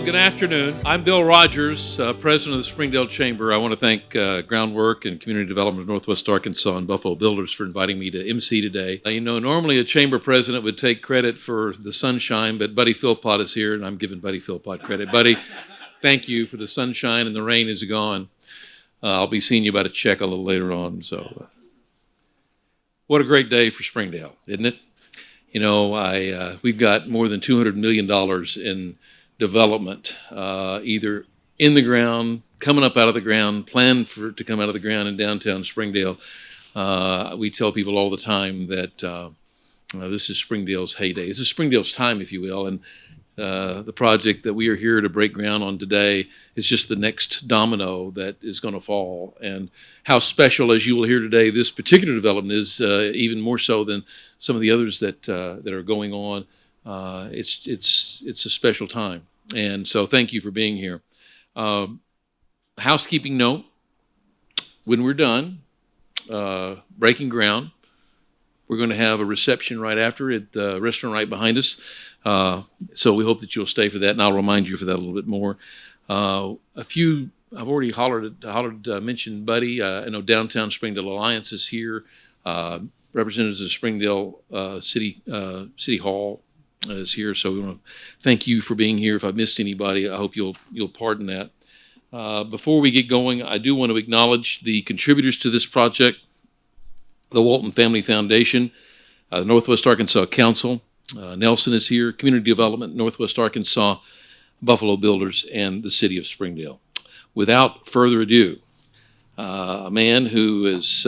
Well, good afternoon. I'm Bill Rogers, president of the Springdale Chamber. I want to thank Groundwork and Community Development of Northwest Arkansas and Buffalo Builders for inviting me to MC today. Normally a chamber president would take credit for the sunshine, but Buddy Philpott is here, and I'm giving Buddy Philpott credit. Buddy, thank you for the sunshine, and the rain is gone. I'll be seeing you about a check a little later on. So, what a great day for Springdale, isn't it? We've got more than $200 million in development, either in the ground, coming up out of the ground, planned for it to come out of the ground in downtown Springdale. We tell people all the time that this is Springdale's heyday. This is Springdale's time, if you will, and the project that we are here to break ground on today is just the next domino that is going to fall. And how special, as you will hear today, this particular development is, even more so than some of the others that are going on. It's a special time. And so thank you for being here. Housekeeping note, when we're done breaking ground, we're going to have a reception right after at the restaurant right behind us. So we hope that you'll stay for that, and I'll remind you for that a little bit more. I've already mentioned Buddy. I know Downtown Springdale Alliance is here. Representatives of Springdale City Hall is here, so we want to thank you for being here. If I missed anybody, I hope you'll pardon that. Before we get going, I do want to acknowledge the contributors to this project: the Walton Family Foundation, the Northwest Arkansas Council. Nelson is here, Community Development, Northwest Arkansas, Buffalo Builders, and the City of Springdale. Without further ado, a man who has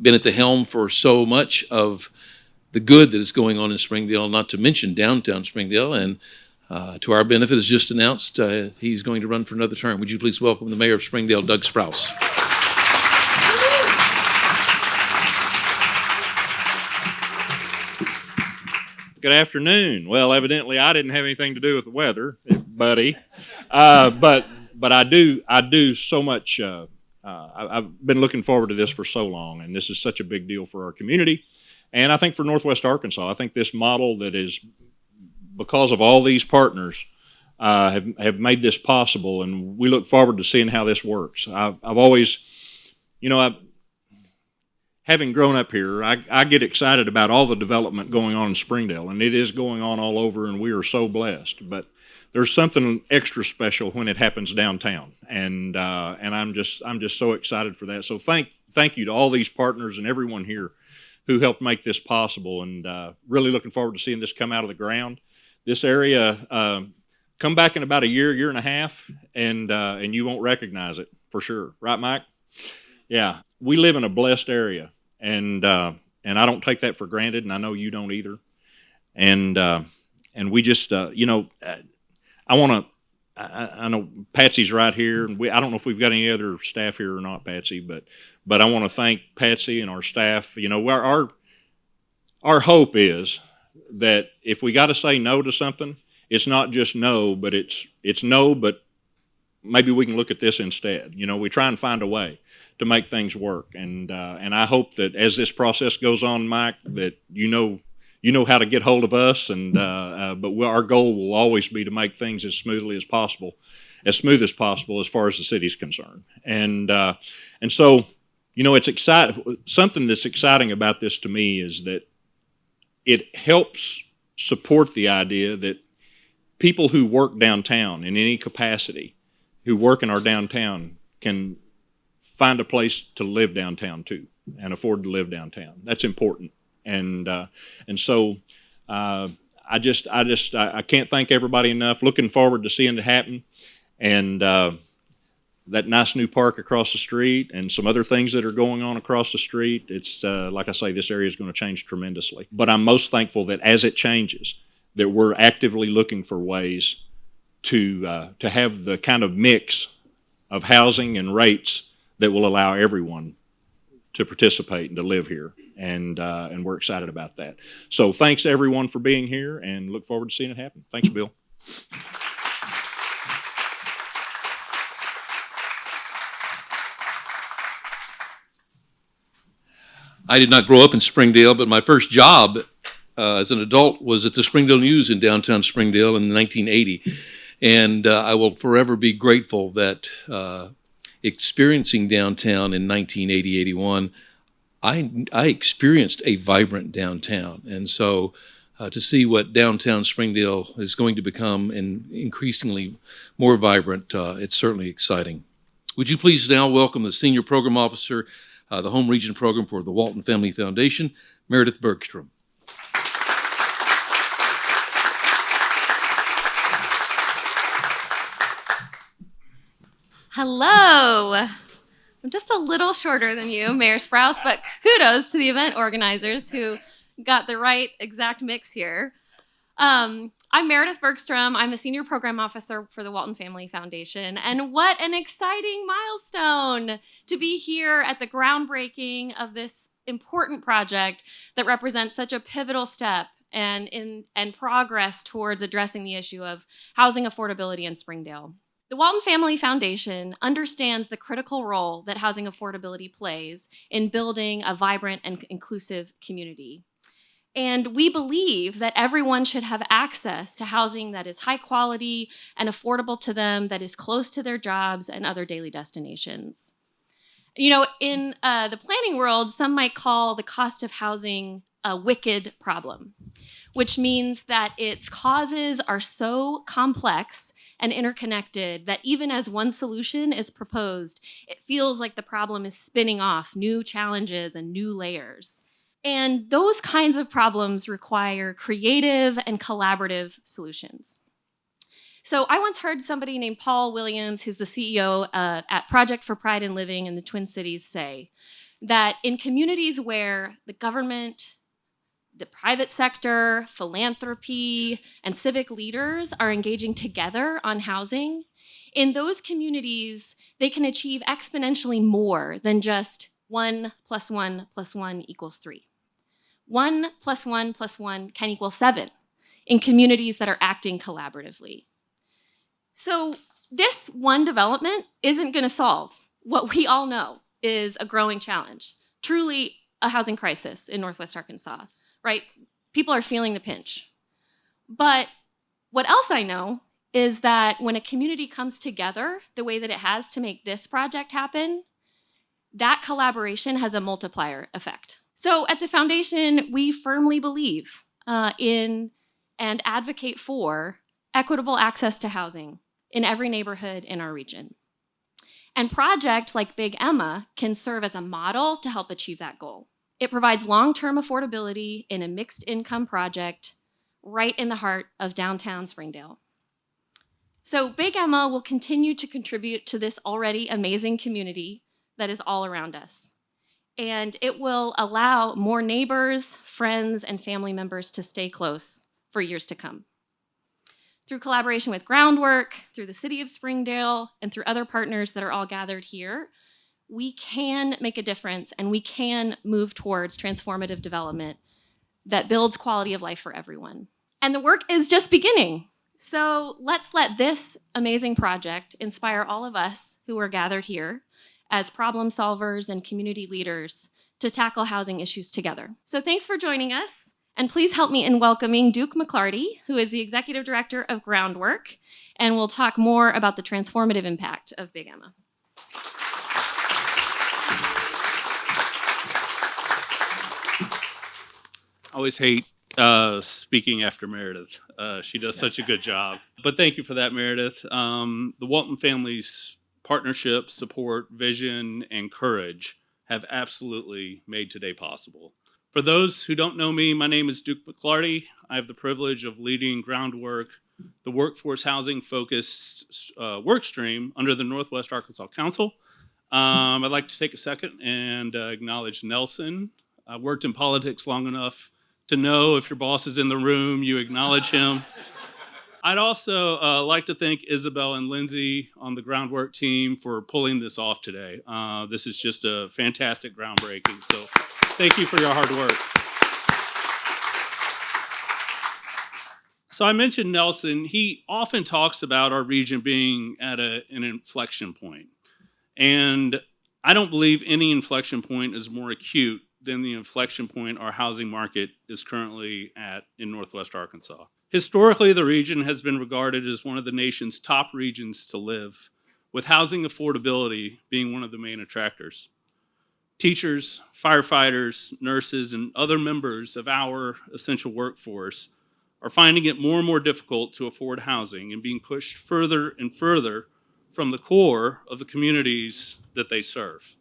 been at the helm for so much of the good that is going on in Springdale, not to mention downtown Springdale, and to our benefit has just announced he's going to run for another term. Would you please welcome the Mayor of Springdale, Doug Sprouse. Good afternoon. Well, evidently I didn't have anything to do with the weather, Buddy, but I do so much. I've been looking forward to this for so long, and this is such a big deal for our community, and I think for Northwest Arkansas. I think this model that is, because of all these partners, have made this possible, and we look forward to seeing how this works. I've always, having grown up here, I get excited about all the development going on in Springdale, and it is going on all over, and we are so blessed. But there's something extra special when it happens downtown, and I'm just so excited for that. So thank you to all these partners and everyone here who helped make this possible, and really looking forward to seeing this come out of the ground. This area, come back in about a year and a half, and you won't recognize it for sure, right, Mike? Yeah, we live in a blessed area. And I don't take that for granted, and I know you don't either. And we just, I know Patsy's right here, and I don't know if we've got any other staff here or not, Patsy, but I want to thank Patsy and our staff. Our hope is that if we got to say no to something, it's not just no, but it's no, but maybe we can look at this instead. We try and find a way to make things work, and I hope that as this process goes on, Mike, that you know how to get hold of us, and but our goal will always be to make things as smooth as possible as far as the city's concerned. And so, it's exciting. Something that's exciting about this to me is that it helps support the idea that people who work downtown in any capacity, who work in our downtown, can find a place to live downtown too, and afford to live downtown. That's important, and so I can't thank everybody enough. Looking forward to seeing it happen, and that nice new park across the street, and some other things that are going on across the street. It's like I say, this area is going to change tremendously. But I'm most thankful that as it changes, that we're actively looking for ways to have the kind of mix of housing and rates that will allow everyone to participate and to live here, and we're excited about that. So thanks everyone for being here, and look forward to seeing it happen. Thanks, Bill. I did not grow up in Springdale, but my first job as an adult was at the Springdale News in downtown Springdale in 1980. And I will forever be grateful that experiencing downtown in 1980-81, I experienced a vibrant downtown. And so to see what downtown Springdale is going to become and increasingly more vibrant, it's certainly exciting. Would you please now welcome the Senior Program Officer, the Home Region Program for the Walton Family Foundation, Meredith Bergstrom. Hello. I'm just a little shorter than you, Mayor Sprouse, but kudos to the event organizers who got the right exact mix here. I'm Meredith Bergstrom. I'm a Senior Program Officer for the Walton Family Foundation. And what an exciting milestone to be here at the groundbreaking of this important project that represents such a pivotal step and progress towards addressing the issue of housing affordability in Springdale. The Walton Family Foundation understands the critical role that housing affordability plays in building a vibrant and inclusive community. And we believe that everyone should have access to housing that is high quality and affordable to them, that is close to their jobs and other daily destinations. You know, in the planning world, some might call the cost of housing a wicked problem, which means that its causes are so complex and interconnected that even as one solution is proposed, it feels like the problem is spinning off new challenges and new layers. And those kinds of problems require creative and collaborative solutions. So I once heard somebody named Paul Williams, who's the CEO at Project for Pride in Living in the Twin Cities, say that in communities where the government, the private sector, philanthropy, and civic leaders are engaging together on housing, in those communities, they can achieve exponentially more than just 1 + 1 + 1 = 3. 1 + 1 + 1 can equal 7 in communities that are acting collaboratively. So this one development isn't going to solve what we all know is a growing challenge, truly a housing crisis in Northwest Arkansas. Right? People are feeling the pinch. But what else I know is that when a community comes together the way that it has to make this project happen, that collaboration has a multiplier effect. So at the foundation, we firmly believe in and advocate for equitable access to housing in every neighborhood in our region. And projects like Big Emma can serve as a model to help achieve that goal. It provides long-term affordability in a mixed income project right in the heart of downtown Springdale. So Big Emma will continue to contribute to this already amazing community that is all around us. And it will allow more neighbors, friends, and family members to stay close for years to come. Through collaboration with Groundwork, through the City of Springdale, and through other partners that are all gathered here, we can make a difference and we can move towards transformative development that builds quality of life for everyone. And the work is just beginning. So let's let this amazing project inspire all of us who are gathered here as problem solvers and community leaders to tackle housing issues together. So thanks for joining us. And please help me in welcoming Duke McClarty, who is the Executive Director of Groundwork, and we'll talk more about the transformative impact of Big Emma. I always hate speaking after Meredith. She does such a good job. But thank you for that, Meredith. The Walton family's partnership, support, vision, and courage have absolutely made today possible. For those who don't know me, my name is Duke McClarty. I have the privilege of leading Groundwork, the workforce housing focused work stream under the Northwest Arkansas Council. I'd like to take a second and acknowledge Nelson. I worked in politics long enough to know if your boss is in the room, you acknowledge him. I'd also like to thank Isabel and Lindsay on the Groundwork team for pulling this off today. This is just a fantastic groundbreaking, so thank you for your hard work. So I mentioned Nelson. He often talks about our region being at an inflection point. And I don't believe any inflection point is more acute than the inflection point our housing market is currently at in Northwest Arkansas. Historically, the region has been regarded as one of the nation's top regions to live, with housing affordability being one of the main attractors. Teachers, firefighters, nurses, and other members of our essential workforce are finding it more and more difficult to afford housing and being pushed further and further from the core of the communities that they serve.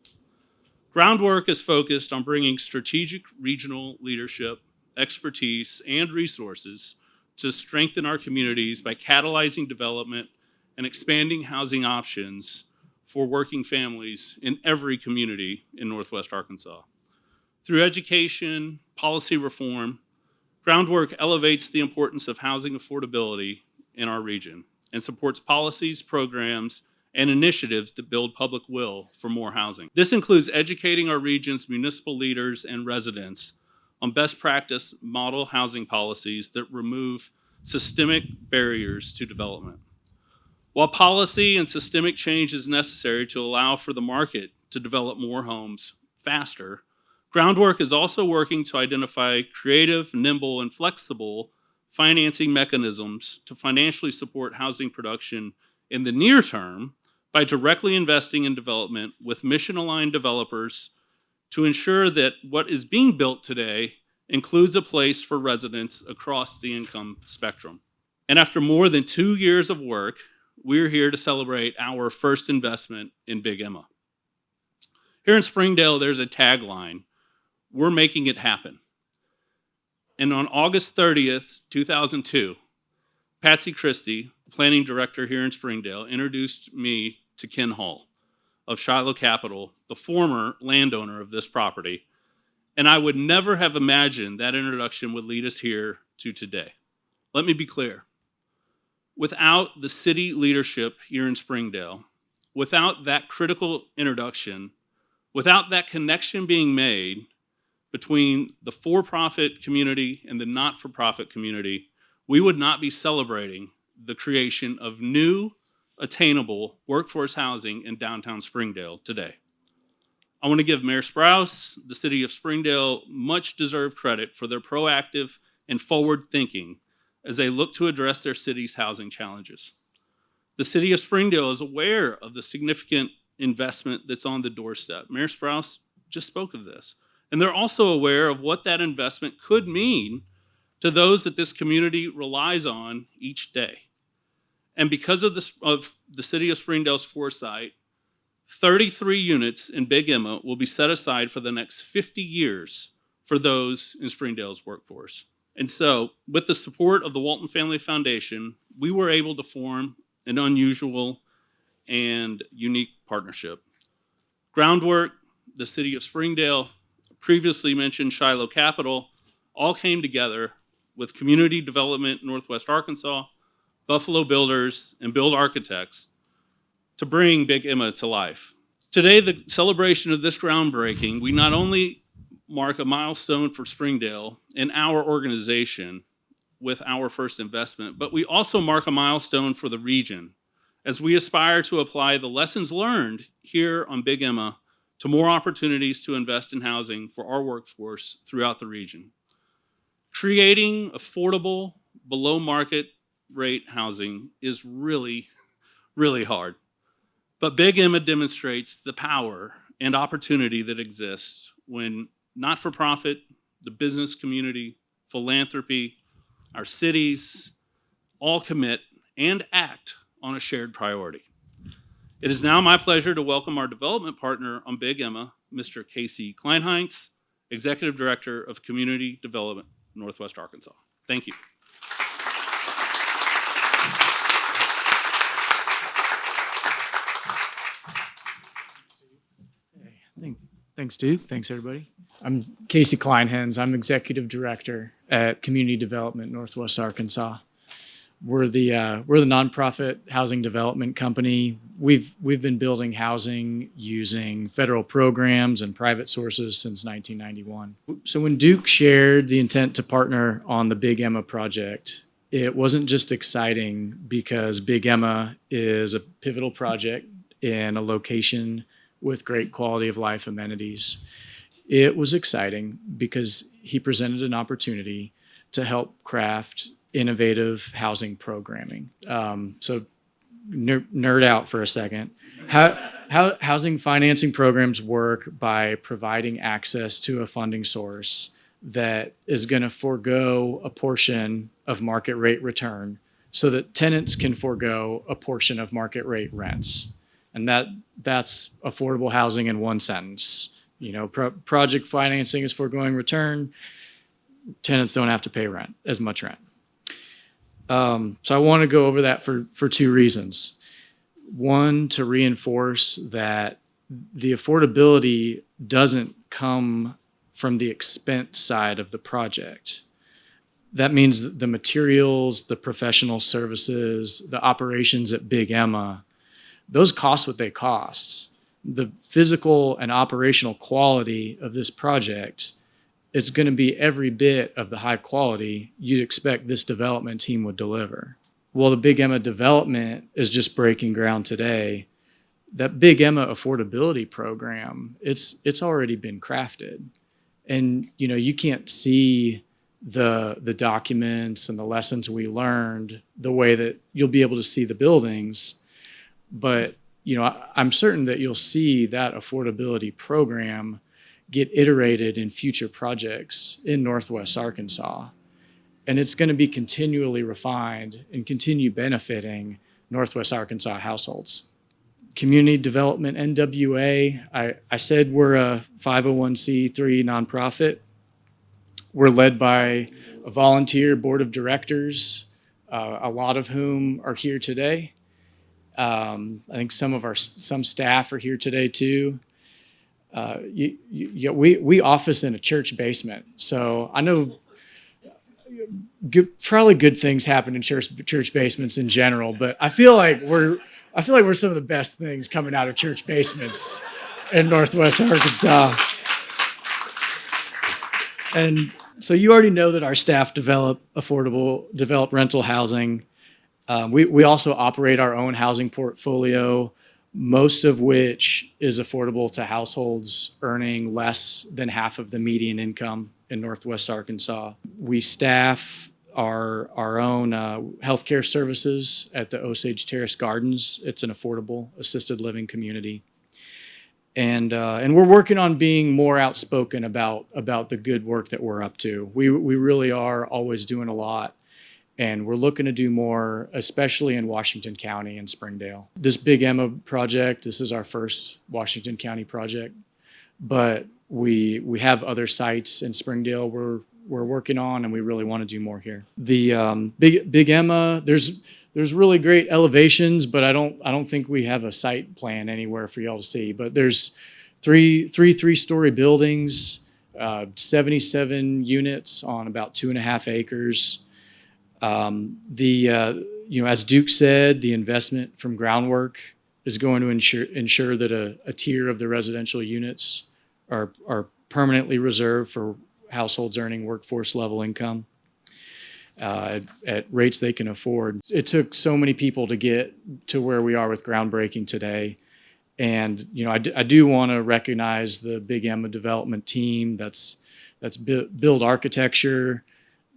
Groundwork is focused on bringing strategic regional leadership, expertise, and resources to strengthen our communities by catalyzing development and expanding housing options for working families in every community in Northwest Arkansas. Through education, policy reform, Groundwork elevates the importance of housing affordability in our region and supports policies, programs, and initiatives that build public will for more housing. This includes educating our region's municipal leaders and residents on best practice model housing policies that remove systemic barriers to development. While policy and systemic change is necessary to allow for the market to develop more homes faster, Groundwork is also working to identify creative, nimble, and flexible financing mechanisms to financially support housing production in the near term by directly investing in development with mission-aligned developers to ensure that what is being built today includes a place for residents across the income spectrum. And after more than 2 years of work, we're here to celebrate our first investment in Big Emma. Here in Springdale, there's a tagline, "We're making it happen." And on August 30th, 2002, Patsy Christie, the planning director here in Springdale, introduced me to Ken Hall of Shiloh Capital, the former landowner of this property. And I would never have imagined that introduction would lead us here to today. Let me be clear. Without the city leadership here in Springdale, without that critical introduction, without that connection being made between the for-profit community and the not-for-profit community, we would not be celebrating the creation of new, attainable workforce housing in downtown Springdale today. I want to give Mayor Sprouse, the city of Springdale, much deserved credit for their proactive and forward thinking as they look to address their city's housing challenges. The city of Springdale is aware of the significant investment that's on the doorstep. Mayor Sprouse just spoke of this. And they're also aware of what that investment could mean to those that this community relies on each day. And because of the city of Springdale's foresight, 33 units in Big Emma will be set aside for the next 50 years for those in Springdale's workforce. And so, with the support of the Walton Family Foundation, we were able to form an unusual and unique partnership. Groundwork, the city of Springdale, previously mentioned Shiloh Capital, all came together with Community Development Northwest Arkansas, Buffalo Builders, and Build Architects to bring Big Emma to life. Today, the celebration of this groundbreaking, we not only mark a milestone for Springdale and our organization with our first investment, but we also mark a milestone for the region as we aspire to apply the lessons learned here on Big Emma to more opportunities to invest in housing for our workforce throughout the region. Creating affordable, below market rate housing is really, really hard. But Big Emma demonstrates the power and opportunity that exists when not-for-profit, the business community, philanthropy, our cities all commit and act on a shared priority. It is now my pleasure to welcome our development partner on Big Emma, Mr. Casey Kleinheinz, Executive Director of Community Development, Northwest Arkansas. Thank you. Thanks, Duke. Thanks, everybody. I'm Casey Kleinhens. I'm Executive Director at Community Development Northwest Arkansas. We're the nonprofit housing development company. We've been building housing using federal programs and private sources since 1991. So when Duke shared the intent to partner on the Big Emma project, it wasn't just exciting because Big Emma is a pivotal project in a location with great quality of life amenities. it was exciting because he presented an opportunity to help craft innovative housing programming. So nerd out for a second. How housing financing programs work by providing access to a funding source that is going to forego a portion of market rate return so that tenants can forego a portion of market rate rents. And that's affordable housing in one sentence. Project financing is foregoing return. Tenants don't have to pay as much rent. So I want to go over that for two reasons. One, to reinforce that the affordability doesn't come from the expense side of the project. That means that the materials, the professional services, the operations at Big Emma, those cost what they cost. The physical and operational quality of this project, it's going to be every bit of the high quality you'd expect this development team would deliver. Well, the Big Emma development is just breaking ground today. That Big Emma affordability program, it's already been crafted. And you can't see the documents and the lessons we learned the way that you'll be able to see the buildings. But I'm certain that you'll see that affordability program get iterated in future projects in Northwest Arkansas. And it's going to be continually refined and continue benefiting Northwest Arkansas households. Community Development NWA, I said we're a 501c3 nonprofit. We're led by a volunteer board of directors, a lot of whom are here today. I think some staff are here today too. We office in a church basement, so I know probably good things happen in church basements in general, but I feel like we're some of the best things coming out of church basements in Northwest Arkansas. And so you already know that our staff develop rental housing. We also operate our own housing portfolio, most of which is affordable to households earning less than half of the median income in Northwest Arkansas. We staff our own healthcare services at the Osage Terrace Gardens. It's an affordable assisted living community. And we're working on being more outspoken about the good work that we're up to. We really are always doing a lot. And we're looking to do more, especially in Washington County and Springdale. This Big Emma project, this is our first Washington County project, but we have other sites in Springdale we're working on, and we really want to do more here. The Big Emma, there's really great elevations, but I don't think we have a site plan anywhere for y'all to see. But there's three-story buildings, 77 units on about 2.5 acres. As Duke said, the investment from Groundwork is going to ensure that a tier of the residential units are permanently reserved for households earning workforce level income at rates they can afford. It took so many people to get to where we are with groundbreaking today. And, I do want to recognize the Big Emma development team that's build architecture,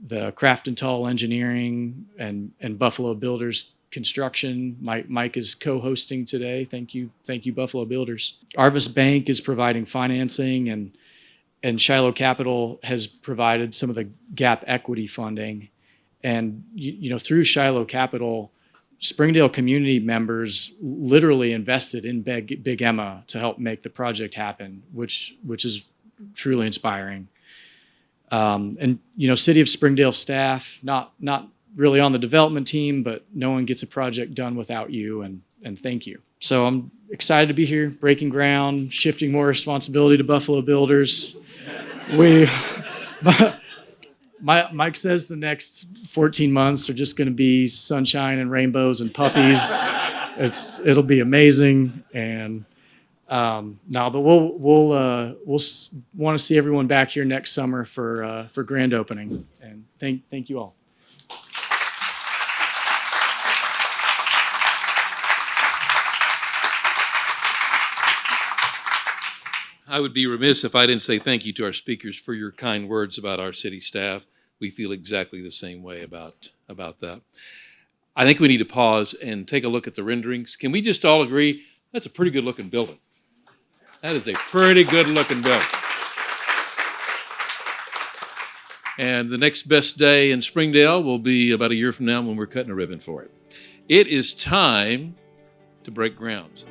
the Craft and Tall Engineering, and Buffalo Builders Construction. Mike is co-hosting today. Thank you, Buffalo Builders. Arvis Bank is providing financing, and Shiloh Capital has provided some of the gap equity funding. And through Shiloh Capital, Springdale community members literally invested in Big Emma to help make the project happen, which is truly inspiring. And City of Springdale staff, not really on the development team, but no one gets a project done without you, and thank you. So I'm excited to be here, breaking ground, shifting more responsibility to Buffalo Builders. Mike says the next 14 months are just going to be sunshine and rainbows and puppies. It'll be amazing. And but we'll want to see everyone back here next summer for grand opening. And thank you all. I would be remiss if I didn't say thank you to our speakers for your kind words about our city staff. We feel exactly the same way about that. I think we need to pause and take a look at the renderings. Can we just all agree that's a pretty good looking building? That is a pretty good looking building. And the next best day in Springdale will be about a year from now when we're cutting a ribbon for it. It is time to break grounds.